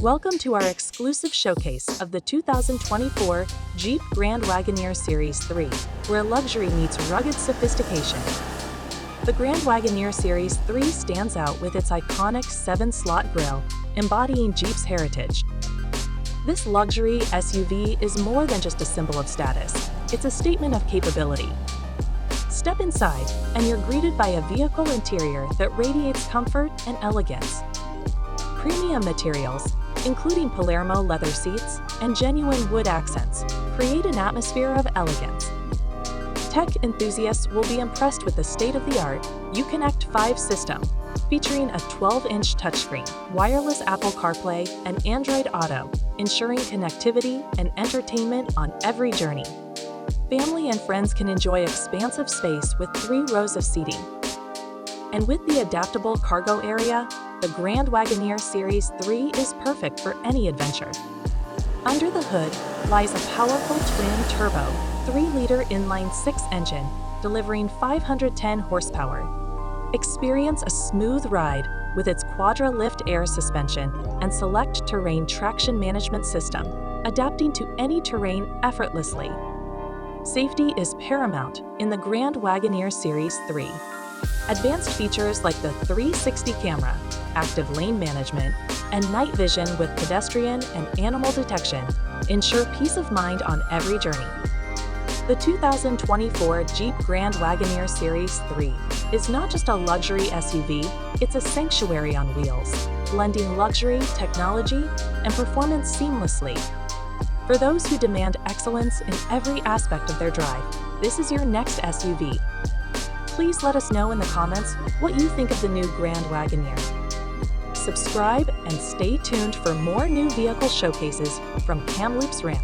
Welcome to our exclusive showcase of the 2024 Jeep Grand Wagoneer Series 3, where luxury meets rugged sophistication. The Grand Wagoneer Series 3 stands out with its iconic 7-slot grille, embodying Jeep's heritage. This luxury SUV is more than just a symbol of status, it's a statement of capability. Step inside, and you're greeted by a vehicle interior that radiates comfort and elegance. Premium materials, including Palermo leather seats and genuine wood accents, create an atmosphere of elegance. Tech enthusiasts will be impressed with the state-of-the-art Uconnect 5 system, featuring a 12-inch touchscreen, wireless Apple CarPlay, and Android Auto, ensuring connectivity and entertainment on every journey. Family and friends can enjoy expansive space with 3 rows of seating. And with the adaptable cargo area, the Grand Wagoneer Series 3 is perfect for any adventure. Under the hood lies a powerful twin-turbo, 3-liter inline-6 engine, delivering 510 horsepower. Experience a smooth ride with its Quadra-Lift air suspension and select terrain traction management system, adapting to any terrain effortlessly. Safety is paramount in the Grand Wagoneer Series 3. Advanced features like the 360 camera, active lane management, and night vision with pedestrian and animal detection ensure peace of mind on every journey. The 2024 Jeep Grand Wagoneer Series 3 is not just a luxury SUV, it's a sanctuary on wheels, blending luxury, technology, and performance seamlessly. For those who demand excellence in every aspect of their drive, this is your next SUV. Please let us know in the comments what you think of the new Grand Wagoneer. Subscribe and stay tuned for more new vehicle showcases from Kamloops Ram.